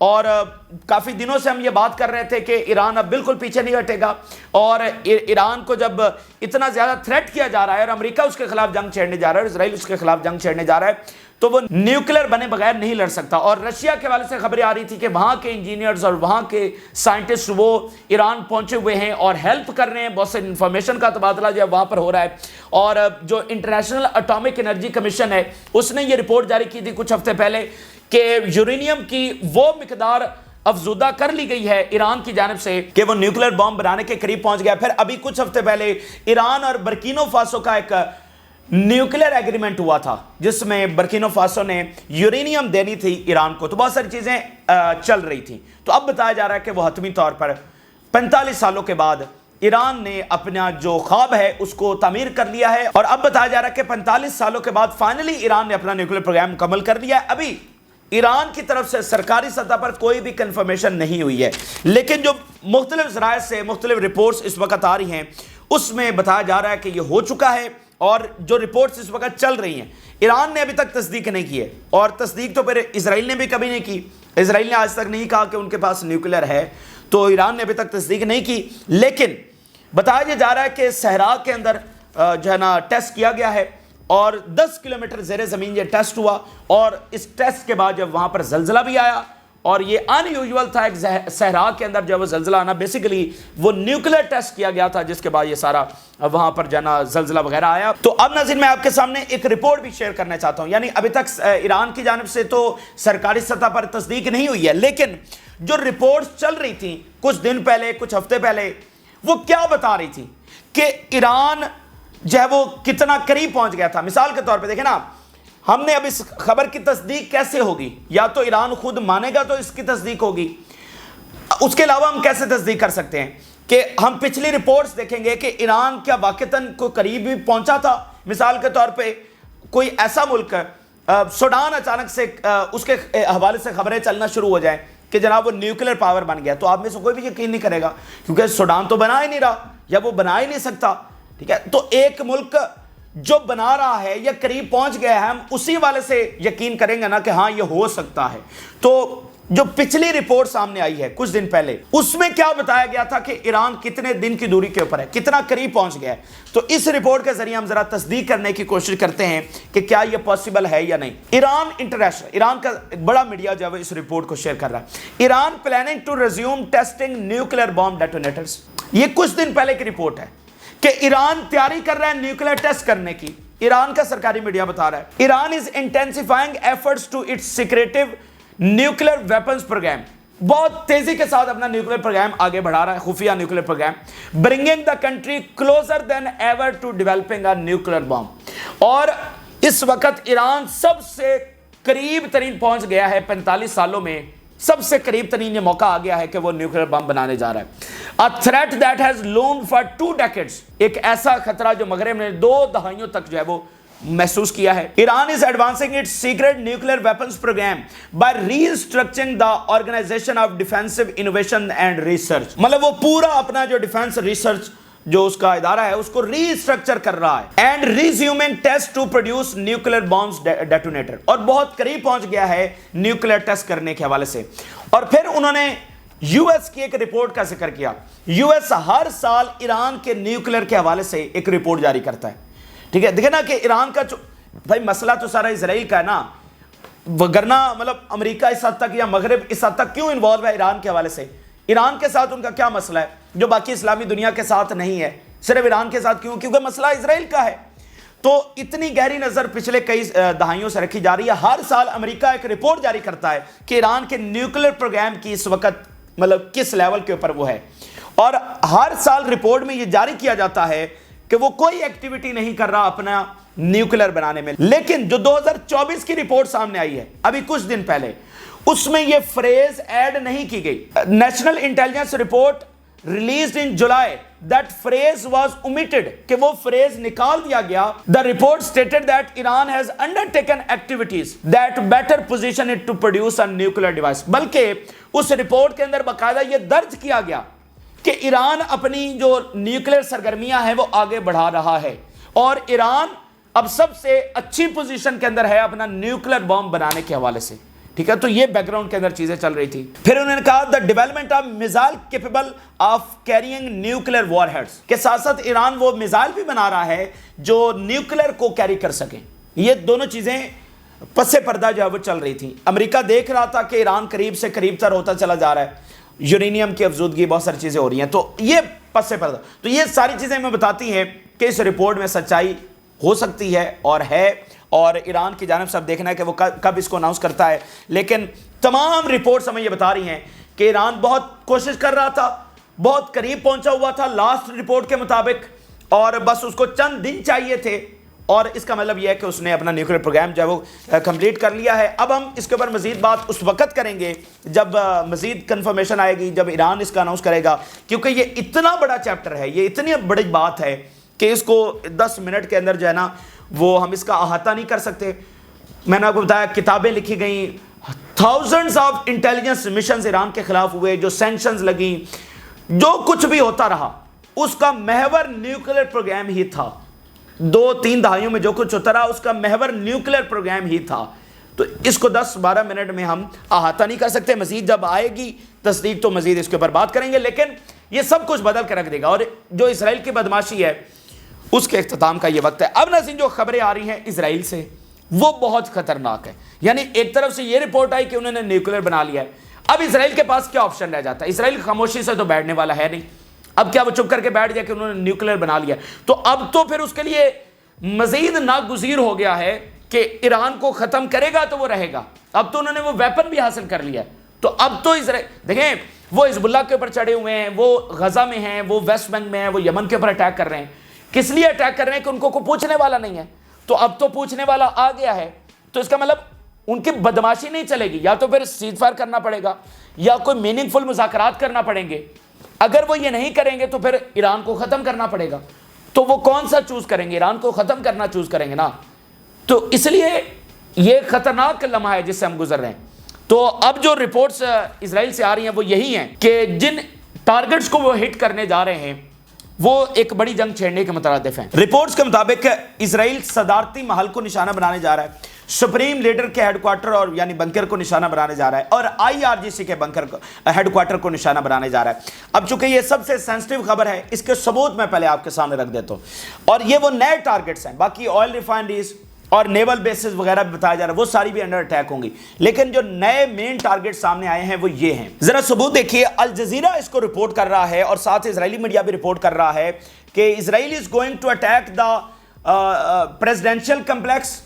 اور کافی دنوں سے ہم یہ بات کر رہے تھے کہ ایران اب بالکل پیچھے نہیں ہٹے گا، اور ایران کو جب اتنا زیادہ تھریٹ کیا جا رہا ہے اور امریکہ اس کے خلاف جنگ چھیڑنے جا رہا ہے اور اسرائیل اس کے خلاف جنگ چھیڑنے جا رہا ہے، تو وہ نیوکلیر بنے بغیر نہیں لڑ سکتا۔ اور رشیا کے حوالے سے خبریں آ رہی تھی کہ وہاں کے انجینئرز اور وہاں کے سائنٹسٹ وہ ایران پہنچے ہوئے ہیں اور ہیلپ کر رہے ہیں، بہت سے انفارمیشن کا تبادلہ جو ہے وہاں پر ہو رہا ہے۔ اور جو انٹرنیشنل اٹامک انرجی کمیشن ہے اس نے یہ رپورٹ جاری کی تھی کچھ ہفتے پہلے کہ یورینیم کی وہ مقدار افزودہ کر لی گئی ہے ایران کی جانب سے کہ وہ نیوکلیر بم بنانے کے قریب پہنچ گیا۔ پھر ابھی کچھ ہفتے پہلے ایران اور برکینو فاسو کا ایک نیوکلیر ایگریمنٹ ہوا تھا جس میں برکینو فاسو نے یورینیم دینی تھی ایران کو، تو بہت ساری چیزیں چل رہی تھیں۔ تو اب بتایا جا رہا ہے کہ وہ حتمی طور پر 45 سالوں کے بعد ایران نے اپنا جو خواب ہے اس کو تعمیر کر لیا ہے، اور اب بتایا جا رہا ہے کہ 45 سالوں کے بعد فائنلی ایران نے اپنا نیوکلیر پروگرام مکمل کر لیا ہے۔ ابھی ایران کی طرف سے سرکاری سطح پر کوئی بھی کنفرمیشن نہیں ہوئی ہے، لیکن جو مختلف ذرائع سے مختلف رپورٹس اس وقت آ رہی ہیں اس میں بتایا جا رہا ہے کہ یہ ہو چکا ہے، اور جو رپورٹس اس وقت چل رہی ہیں ایران نے ابھی تک تصدیق نہیں کی ہے، اور تصدیق تو پھر اسرائیل نے بھی کبھی نہیں کی۔ اسرائیل نے آج تک نہیں کہا کہ ان کے پاس نیوکلیر ہے، تو ایران نے ابھی تک تصدیق نہیں کی، لیکن بتایا جا رہا ہے کہ صحرا کے اندر جو ہے نا ٹیسٹ کیا گیا ہے، اور 10 کلومیٹر زیر زمین یہ ٹیسٹ ہوا، اور اس ٹیسٹ کے بعد جب وہاں پر زلزلہ بھی آیا، اور یہ ان یوزول تھا ایک صحرا کے اندر جب وہ زلزلہ آنا، بیسیکلی وہ نیوکلیر ٹیسٹ کیا گیا تھا جس کے بعد یہ سارا وہاں پر جانا زلزلہ وغیرہ آیا۔ تو اب ناظرین میں آپ کے سامنے ایک رپورٹ بھی شیئر کرنا چاہتا ہوں، یعنی ابھی تک ایران کی جانب سے تو سرکاری سطح پر تصدیق نہیں ہوئی ہے، لیکن جو رپورٹس چل رہی تھیں کچھ دن پہلے کچھ ہفتے پہلے وہ کیا بتا رہی تھی کہ ایران جو ہے وہ کتنا قریب پہنچ گیا تھا۔ مثال کے طور پہ دیکھیں نا، ہم نے اب اس خبر کی تصدیق کیسے ہوگی؟ یا تو ایران خود مانے گا تو اس کی تصدیق ہوگی، اس کے علاوہ ہم کیسے تصدیق کر سکتے ہیں کہ ہم پچھلی رپورٹس دیکھیں گے کہ ایران کیا واقعتاً کوئی قریب بھی پہنچا تھا۔ مثال کے طور پہ کوئی ایسا ملک سوڈان اچانک سے اس کے حوالے سے خبریں چلنا شروع ہو جائیں کہ جناب وہ نیوکلیر پاور بن گیا، تو آپ میں سے کوئی بھی یقین نہیں کرے گا، کیونکہ سوڈان تو بنا ہی نہیں رہا یا وہ بنا ہی نہیں سکتا، ٹھیک ہے؟ تو ایک ملک جو بنا رہا ہے یا قریب پہنچ گیا ہے، ہم اسی والے سے یقین کریں گے نا کہ ہاں یہ ہو سکتا ہے۔ تو جو پچھلی رپورٹ سامنے آئی ہے کچھ دن پہلے اس میں کیا بتایا گیا تھا کہ ایران کتنے دن کی دوری کے اوپر ہے، کتنا قریب پہنچ گیا ہے، تو اس رپورٹ کے ذریعے ہم ذرا تصدیق کرنے کی کوشش کرتے ہیں کہ کیا یہ پاسبل ہے یا نہیں۔ ایران انٹرنیشنل، ایران کا ایک بڑا میڈیا جو ہے اس رپورٹ کو شیئر کر رہا ہے۔ Iran planning to resume testing nuclear bomb detonators, یہ کچھ دن پہلے کی رپورٹ ہے کہ ایران تیاری کر رہا ہے نیوکلیر ٹیسٹ کرنے کی۔ ایران کا سرکاری میڈیا بتا رہا ہے Iran is intensifying efforts to its secretive nuclear weapons program, بہت تیزی کے ساتھ اپنا نیوکلیر پروگرام آگے بڑھا رہا ہے، خفیہ nuclear program, bringing the country closer than ever to developing a nuclear bomb. اور اس وقت ایران سب سے قریب ترین پہنچ گیا ہے، 45 سالوں میں سب سے قریب ترین یہ موقع آ گیا ہے کہ وہ نیوکلیر بم بنانے جا رہا ہے۔ A threat that has loomed for 2 decades، ایک ایسا خطرہ جو مغرب نے 2 دہائیوں تک جو ہے وہ محسوس کیا ہے۔ Iran is advancing its secret nuclear weapons program by restructuring the Organization of Defensive Innovation and Research، مطلب وہ پورا اپنا جو ڈیفنس ریسرچ جو اس کا ادارہ ہے اس کو ری اسٹرکچر کر رہا ہے، and resuming test to produce nuclear bombs detonator, اور بہت قریب پہنچ گیا ہے نیوکلیر ٹیسٹ کرنے کے حوالے سے۔ اور پھر انہوں نے یو ایس کی ایک رپورٹ کا ذکر کیا۔ یو ایس ہر سال ایران کے نیوکلیر کے حوالے سے ایک رپورٹ جاری کرتا ہے، ٹھیک ہے؟ دیکھیں نا کہ ایران کا بھائی مسئلہ تو سارا اسرائیل کا ہے نا، وگرنہ مطلب امریکہ اس حد تک یا مغرب اس حد تک کیوں انوالو ہے ایران کے حوالے سے؟ ایران کے ساتھ ان کا کیا مسئلہ ہے جو باقی اسلامی دنیا کے ساتھ نہیں ہے، صرف ایران کے ساتھ کیوں؟ کیونکہ مسئلہ اسرائیل کا ہے۔ تو اتنی گہری نظر پچھلے کئی دہائیوں سے رکھی جا رہی ہے۔ ہر سال امریکہ ایک رپورٹ جاری کرتا ہے کہ ایران کے نیوکلیر پروگرام کی اس وقت مطلب کس لیول کے اوپر وہ ہے، اور ہر سال رپورٹ میں یہ جاری کیا جاتا ہے کہ وہ کوئی ایکٹیویٹی نہیں کر رہا اپنا نیوکلیر بنانے میں۔ لیکن جو 2024 کی رپورٹ سامنے آئی ہے ابھی کچھ دن پہلے، اس میں یہ فریز ایڈ نہیں کی گئی۔ National intelligence report released in July that phrase was omitted، کہ وہ فریز نکال دیا گیا۔ The report stated that Iran has undertaken activities that better position it to produce a nuclear device، بلکہ اس رپورٹ کے اندر باقاعدہ یہ درج کیا گیا کہ ایران اپنی جو نیوکلیر سرگرمیاں ہیں وہ آگے بڑھا رہا ہے، اور ایران اب سب سے اچھی پوزیشن کے اندر ہے اپنا نیوکلیر بم بنانے کے حوالے سے، ٹھیک ہے, تو یہ بیک گراؤنڈ کے اندر چیزیں چل رہی تھی. پھر انہوں نے کہا the development of missile capable of carrying nuclear warheads, کے ساتھ ساتھ ایران وہ میزائل بھی بنا رہا ہے جو نیوکلیر کو کیری کر سکیں. یہ دونوں چیزیں پس پردہ جو ہے وہ چل رہی تھیں. امریکہ دیکھ رہا تھا کہ ایران قریب سے قریب تر ہوتا چلا جا رہا ہے, یورینیم کی افزودگی, بہت ساری چیزیں ہو رہی ہیں, تو یہ پس پردہ. تو یہ ساری چیزیں ہمیں بتاتی ہیں کہ اس رپورٹ میں سچائی ہو سکتی ہے اور ہے, اور ایران کی جانب سے اب دیکھنا ہے کہ وہ کب اس کو اناؤنس کرتا ہے. لیکن تمام رپورٹس ہمیں یہ بتا رہی ہیں کہ ایران بہت کوشش کر رہا تھا, بہت قریب پہنچا ہوا تھا لاسٹ رپورٹ کے مطابق, اور بس اس کو چند دن چاہیے تھے, اور اس کا مطلب یہ ہے کہ اس نے اپنا نیوکلیر پروگرام جو ہے وہ کمپلیٹ کر لیا ہے. اب ہم اس کے اوپر مزید بات اس وقت کریں گے جب مزید کنفرمیشن آئے گی, جب ایران اس کا اناؤنس کرے گا, کیونکہ یہ اتنا بڑا چیپٹر ہے, یہ اتنی بڑی بات ہے کہ اس کو 10 منٹ کے اندر جو ہے نا وہ ہم اس کا احاطہ نہیں کر سکتے. میں نے آپ کو بتایا کتابیں لکھی گئیں, thousands of intelligence missions Iran کے خلاف ہوئے, جو سینکشنز لگیں, جو کچھ بھی ہوتا رہا اس کا محور نیوکلیر پروگرام ہی تھا. 2-3 دہائیوں میں جو کچھ ہوتا رہا اس کا محور نیوکلیر پروگرام ہی تھا. تو اس کو 10-12 منٹ میں ہم احاطہ نہیں کر سکتے. مزید جب آئے گی تصدیق تو مزید اس کے اوپر بات کریں گے, لیکن یہ سب کچھ بدل کے رکھ دے گا. اور جو اسرائیل کی بدماشی ہے اس کے اختتام کا یہ وقت ہے. اب ناظرین جو خبریں آ رہی ہیں اسرائیل سے وہ بہت خطرناک ہے. یعنی ایک طرف سے یہ رپورٹ آئی کہ انہوں نے نیوکلیر بنا لیا ہے. اب اسرائیل کے پاس کیا آپشن رہ جاتا ہے؟ اسرائیل خاموشی سے تو بیٹھنے والا ہے نہیں. اب کیا وہ چپ کر کے بیٹھ جائے کہ انہوں نے نیوکلیر بنا لیا؟ تو اب تو پھر اس کے لیے مزید ناگزیر ہو گیا ہے کہ ایران کو ختم کرے گا تو وہ رہے گا. اب تو انہوں نے وہ ویپن بھی حاصل کر لیا ہے. تو اب تو اسرائیل دیکھیں, وہ حزب اللہ کے اوپر چڑھے ہوئے ہیں, وہ غزہ میں ہیں, وہ ویسٹ بینک میں ہیں, وہ یمن کے اوپر اٹیک کر رہے ہیں. کس لیے اٹیک کر رہے ہیں؟ کہ ان کو کوئی پوچھنے والا نہیں ہے. تو اب تو پوچھنے والا آ گیا ہے, تو اس کا مطلب ان کی بدماشی نہیں چلے گی. یا تو پھر سیز فائر کرنا پڑے گا یا کوئی میننگ فل مذاکرات کرنا پڑیں گے. اگر وہ یہ نہیں کریں گے تو پھر ایران کو ختم کرنا پڑے گا. تو وہ کون سا چوز کریں گے؟ ایران کو ختم کرنا چوز کریں گے نا. تو اس لیے یہ خطرناک لمحہ ہے جس سے ہم گزر رہے ہیں. تو اب جو رپورٹس اسرائیل سے آ رہی ہیں وہ یہی ہیں کہ جن ٹارگٹس کو وہ ہٹ کرنے جا رہے ہیں وہ ایک بڑی جنگ چھیڑنے کے مترادف ہیں. رپورٹس کے مطابق اسرائیل صدارتی محل کو نشانہ بنانے جا رہا ہے, سپریم لیڈر کے ہیڈ کوارٹر اور یعنی بنکر کو نشانہ بنانے جا رہا ہے, اور IRGC کے بنکر ہیڈ کوارٹر کو نشانہ بنانے جا رہا ہے. اب چونکہ یہ سب سے سینسٹیو خبر ہے, اس کے ثبوت میں پہلے آپ کے سامنے رکھ دیتا ہوں. اور یہ وہ نئے ٹارگٹس ہیں, باقی آئل ریفائنریز اور نیول بیسز وغیرہ بھی بتایا جا رہا ہے, وہ ساری بھی انڈر اٹیک ہوں گی. لیکن جو نئے مین ٹارگٹ سامنے آئے ہیں وہ یہ ہیں. ذرا ثبوت دیکھیے, الجزیرہ اس کو رپورٹ کر رہا ہے اور ساتھ اسرائیلی میڈیا بھی رپورٹ کر رہا ہے کہ Israel is going to attack the presidential complex,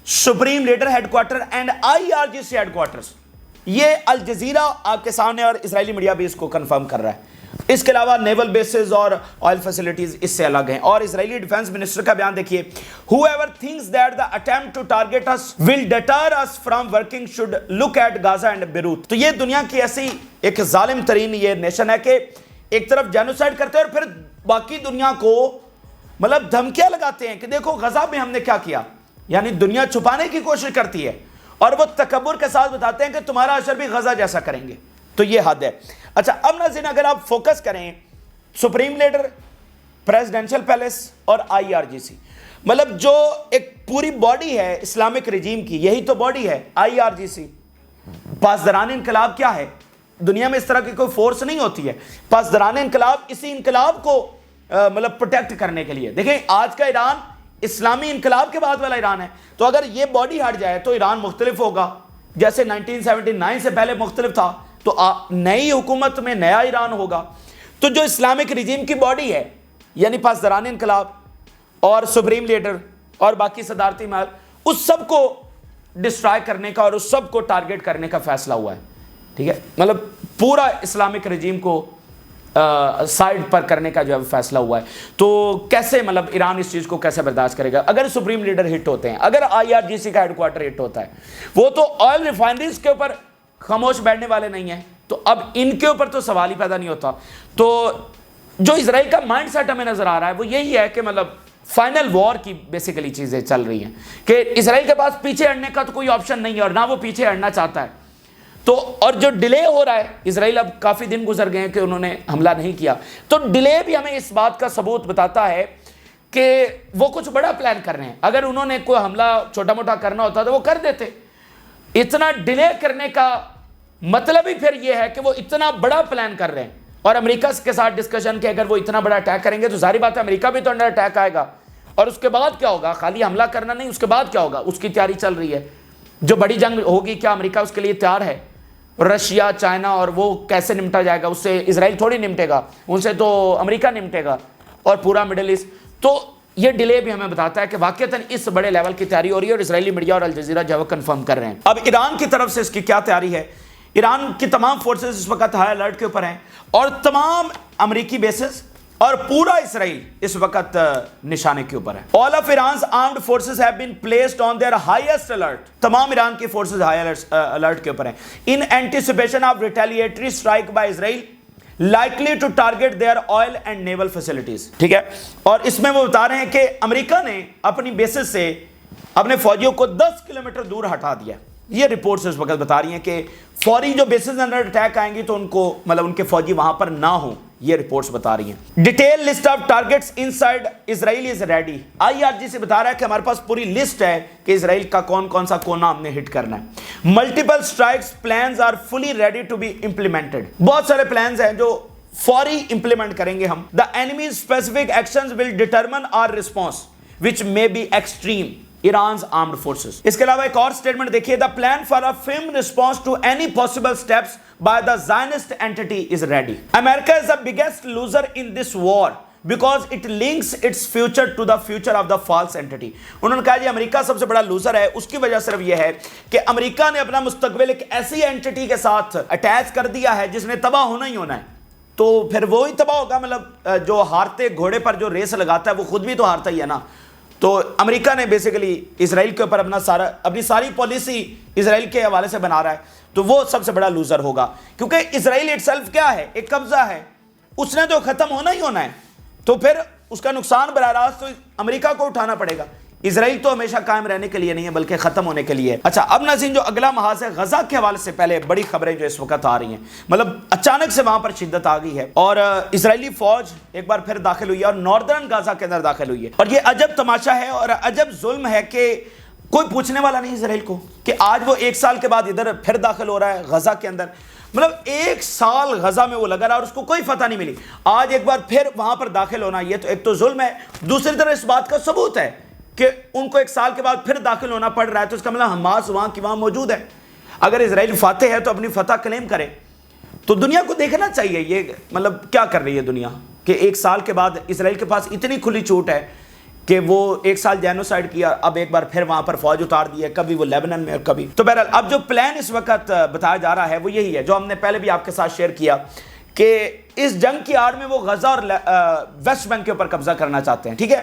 supreme leader headquarter and IRGC headquarters. یہ الجزیرہ آپ کے سامنے اور اسرائیلی میڈیا بھی اس کو کنفرم کر رہا ہے. اس کے علاوہ نیول بیسز اور آئل فیسلٹیز اس سے الگ ہیں. اور اسرائیلی ڈیفنس منسٹر کا بیان دیکھیے, whoever thinks that the attempt to target us will deter us from working should look at Gaza and Beirut. تو یہ دنیا کی ایسی ایک ظالم ترین یہ نیشن ہے کہ ایک طرف جینوسائیڈ کرتے ہیں اور پھر باقی دنیا کو مطلب دھمکیاں لگاتے ہیں کہ دیکھو غزہ میں ہم نے کیا کیا. یعنی دنیا چھپانے کی کوشش کرتی ہے اور وہ تکبر کے ساتھ بتاتے ہیں کہ تمہارا اثر بھی غزہ جیسا کریں گے. تو یہ حد ہے. اچھا اب ناظرین اگر آپ فوکس کریں, سپریم لیڈر, پریزیڈینشیل پیلیس اور IRGC, مطلب جو ایک پوری باڈی ہے اسلامک رجیم کی, یہی تو باڈی ہے IRGC. پاسداران انقلاب کیا ہے؟ دنیا میں اس طرح کی کوئی فورس نہیں ہوتی ہے. پاسداران انقلاب اسی انقلاب کو مطلب پروٹیکٹ کرنے کے لیے. دیکھیں آج کا ایران اسلامی انقلاب کے بعد والا ایران ہے. تو اگر یہ باڈی ہٹ جائے تو ایران مختلف ہوگا, جیسے 1979 سے پہلے مختلف تھا. تو نئی حکومت میں نیا ایران ہوگا. تو جو اسلامک رجیم کی باڈی ہے یعنی پاسداران انقلاب اور سپریم لیڈر اور باقی صدارتی محل, اس سب کو ڈسٹرائے کرنے کا اور اس سب کو ٹارگٹ کرنے کا فیصلہ ہوا ہے. ٹھیک ہے, مطلب پورا اسلامک رجیم کو سائڈ پر کرنے کا جو ہے فیصلہ ہوا ہے. تو کیسے مطلب ایران اس چیز کو کیسے برداشت کرے گا اگر سپریم لیڈر ہٹ ہوتے ہیں, اگر IRGC کا ہیڈ کوارٹر ہٹ ہوتا ہے. وہ تو آئل ریفائنریز کے اوپر خاموش بیٹھنے والے نہیں ہیں, تو اب ان کے اوپر تو سوال ہی پیدا نہیں ہوتا. تو جو اسرائیل کا مائنڈ سیٹ ہمیں نظر آ رہا ہے وہ یہی ہے کہ مطلب فائنل وار کی بیسیکلی چیزیں چل رہی ہیں کہ اسرائیل کے پاس پیچھے ہٹنے کا تو کوئی آپشن نہیں ہے اور نہ وہ پیچھے ہٹنا چاہتا ہے. تو اور جو ڈیلے ہو رہا ہے, اسرائیل اب کافی دن گزر گئے ہیں کہ انہوں نے حملہ نہیں کیا, تو ڈیلے بھی ہمیں اس بات کا ثبوت بتاتا ہے کہ وہ کچھ بڑا پلان کر رہے ہیں. اگر انہوں نے کوئی حملہ چھوٹا موٹا کرنا ہوتا تو وہ کر دیتے. اتنا ڈیلے کرنے کا مطلب ہی پھر یہ ہے کہ وہ اتنا بڑا پلان کر رہے ہیں، اور امریکہ کے ساتھ ڈسکشن کہ اگر وہ اتنا بڑا اٹیک کریں گے تو ظاہری بات ہے امریکہ بھی تو انڈر اٹیک آئے گا، اور اس کے بعد کیا ہوگا؟ خالی حملہ کرنا نہیں، اس کے بعد کیا ہوگا اس کی تیاری چل رہی ہے۔ جو بڑی جنگ ہوگی کیا امریکہ اس کے لیے تیار ہے؟ رشیا، چائنا، اور وہ کیسے نمٹا جائے گا؟ اس سے اسرائیل تھوڑی نمٹے گا، ان سے تو امریکہ نمٹے گا اور پورا مڈل ایسٹ۔ تو یہ ڈیلے بھی ہمیں بتاتا ہے کہ واقعتاً اس بڑے لیول کی تیاری ہو رہی ہے، اور اسرائیلی میڈیا اور الجزیرہ جو ہے کنفرم کر رہے ہیں۔ اب ایران کی طرف سے اس کی کیا تیاری ہے؟ ایران کی تمام فورسز اس وقت ہائی الرٹ کے اوپر ہیں، اور تمام امریکی بیسز اور پورا اسرائیل اس وقت نشانے کے اوپر ہے۔ All of Iran's armed forces have been placed on their highest alert۔ تمام ایران کی فورسز ہائی الرٹ کے اوپر ہیں۔ In anticipation of retaliatory strike by Israel likely to target their oil and naval facilities۔ ٹھیک ہے، اور اس میں وہ بتا رہے ہیں کہ امریکہ نے اپنی بیسز سے اپنے فوجیوں کو 10 کلومیٹر دور ہٹا دیا۔ یہ رپورٹس اس وقت بتا رہی ہیں کہ فوری جو بیسز انڈر اٹیک آئیں گی تو ان کو ان کے فوجی وہاں پر نہ ہوں، یہ رپورٹس بتا رہی ہیں۔ Detail list of targets inside Israel is ready. IRG سے بتا رہا ہے کہ ہمارے پاس پوری لسٹ ہے کہ اسرائیل کا کون کون سا کونا ہم نے ہٹ کرنا ہے۔ Multiple strikes plans are fully ready to be implemented. بہت سارے پلانز ہیں جو فوری امپلیمنٹ کریں گے ہم۔ The enemy's specific actions will determine our response which may be extreme Iran's armed forces۔ اس کے علاوہ ایک اور سٹیٹمنٹ دیکھیے، the plan for a firm response to any possible steps by the Zionist entity is ready۔ America is the biggest loser in this war because it links its future to the future of the false entity۔ انہوں نے کہا جی امریکہ سب سے بڑا loser ہے، اس کی وجہ صرف یہ ہے کہ امریکہ نے اپنا مستقبل ایک ایسی اینٹی کے ساتھ اٹیچ کر دیا ہے جس نے تباہ ہونا ہی ہونا ہے، تو پھر وہی تباہ ہوگا۔ جو ہارتے گھوڑے پر جو ریس لگاتا ہے وہ خود بھی تو ہارتا ہی ہے نا۔ تو امریکہ نے بیسیکلی اسرائیل کے اوپر اپنی ساری پالیسی اسرائیل کے حوالے سے بنا رہا ہے، تو وہ سب سے بڑا لوزر ہوگا، کیونکہ اسرائیل اٹسیلف کیا ہے؟ ایک قبضہ ہے، اس نے تو ختم ہونا ہی ہونا ہے، تو پھر اس کا نقصان براہ راست تو امریکہ کو اٹھانا پڑے گا۔ اسرائیل تو ہمیشہ قائم رہنے کے لیے نہیں ہے بلکہ ختم ہونے کے لیے۔ اچھا، اب ناظرین جو اگلا محاذ ہے غزہ کے حوالے سے پہلے بڑی خبریں جو اس وقت آ رہی ہیں، اچانک سے وہاں پر شدت آ گئی ہے، اور اسرائیلی فوج ایک بار پھر داخل ہوئی ہے اور ناردرن غزہ کے اندر داخل ہوئی ہے، اور یہ عجب تماشا ہے اور عجب ظلم ہے کہ کوئی پوچھنے والا نہیں اسرائیل کو کہ آج وہ 1 سال کے بعد ادھر پھر داخل ہو رہا ہے غزہ کے اندر۔ 1 سال غزہ میں وہ لگا رہا اور اس کو کوئی فتح نہیں ملی، آج ایک بار پھر وہاں پر داخل ہونا، یہ تو ایک تو ظلم ہے، دوسری طرف اس بات کا ثبوت ہے کہ ان کو 1 سال کے بعد پھر داخل ہونا پڑ رہا ہے، تو اس کا مطلب حماس وہاں کی وہاں موجود ہے۔ اگر اسرائیل فاتح ہے تو اپنی فتح کلیم کرے، تو دنیا کو دیکھنا چاہیے یہ کیا کر رہی ہے دنیا، کہ 1 سال کے بعد اسرائیل کے پاس اتنی کھلی چھوٹ ہے کہ وہ 1 سال جینوسائیڈ کیا، اب ایک بار پھر وہاں پر فوج اتار دی ہے، کبھی وہ لیبنن میں اور کبھی۔ تو بہرحال اب جو پلان اس وقت بتایا جا رہا ہے وہ یہی ہے جو ہم نے پہلے بھی آپ کے ساتھ شیئر کیا، کہ اس جنگ کی آڑ میں وہ غزہ اور ویسٹ بینک کے اوپر قبضہ کرنا چاہتے ہیں، ٹھیک ہے،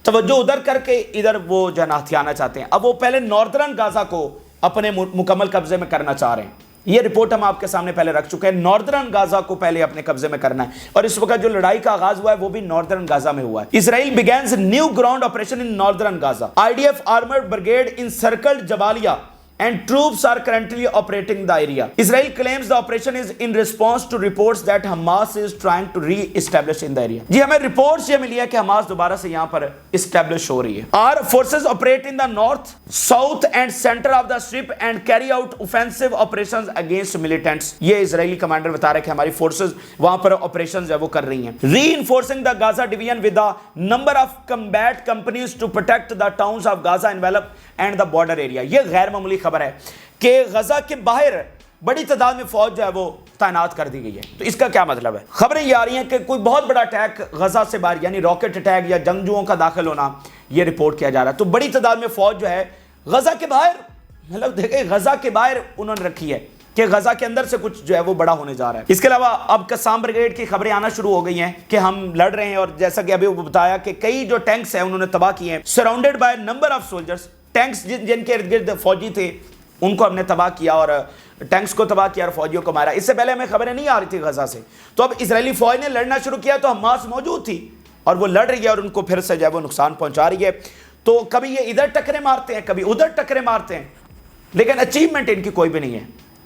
توجہ ادھر کر کے ادھر وہ جو ہے نا ہتھیانا چاہتے ہیں۔ اب وہ پہلے ناردرن غزہ کو اپنے مکمل قبضے میں کرنا چاہ رہے ہیں، یہ رپورٹ ہم آپ کے سامنے پہلے رکھ چکے ہیں۔ ناردرن غزہ کو پہلے اپنے قبضے میں کرنا ہے، اور اس وقت جو لڑائی کا آغاز ہوا ہے وہ بھی ناردرن غزہ میں ہوا ہے۔ اسرائیل begins new ground operation in northern Gaza۔ IDF armored brigade encircled Jabalia and troops are currently operating the area۔ Israel claims the operation is in response to reports that Hamas is trying to re-establish in the area۔ جی ہمیں reports یہ ملی ہے کہ Hamas دوبارہ سے یہاں پر establish ہو رہی ہے۔ Our forces operate in the north, south and center of the strip and carry out offensive operations against militants۔ یہ اسرائیلی کمانڈر بتا رہے ہیں کہ ہماری فورسز وہاں پر آپریشنز وہ کر رہی ہیں۔ Reinforcing the Gaza division with a number of combat companies to protect the towns of Gaza envelope and the border area۔ یہ غیر معمولی خبر ہے کہ غزہ کے باہر بڑی تعداد میں فوج جو ہے وہ تعینات کر دی گئی ہے۔ تو اس کا کیا مطلب ہے؟ خبریں یہ آ رہی ہیں کہ کوئی بہت بڑا اٹیک غزہ سے باہر، یعنی راکٹ اٹیک یا جنگجوؤں کا داخل ہونا، یہ رپورٹ کیا جا رہا ہے۔ تو بڑی تعداد میں فوج جو ہے غزہ کے باہر، دیکھیں غزہ کے باہر انہوں نے رکھی ہے کہ غزہ کے اندر سے کچھ جو ہے وہ بڑا ہونے جا رہا ہے۔ اس کے علاوہ اب قسام بریگیڈ کی خبریں آنا شروع ہو گئی ہیں کہ ہم لڑ رہے ہیں، اور جیسا کہ ابھی وہ بتایا کہ کئی جو ٹینکس ہیں انہوں نے تباہ کیے ہیں۔ Surrounded by number of soldiers, tanks جن کے ارد گرد فوجی تھے ان کو ہم نے تباہ کیا، اور ٹینکس کو تباہ کیا اور فوجیوں کو مارا۔ اس سے پہلے ہمیں خبریں نہیں آ رہی تھی غزہ سے، تو اب اسرائیلی فوج نے لڑنا شروع کیا تو حماس موجود تھی اور وہ لڑ رہی ہے اور ان کو پھر سے جو ہے وہ نقصان پہنچا رہی ہے۔ تو کبھی یہ ادھر ٹکرے مارتے ہیں، کبھی ادھر ٹکرے مارتے ہیں، لیکن اچیومنٹ ان کی کوئی بھی نہیں ہے۔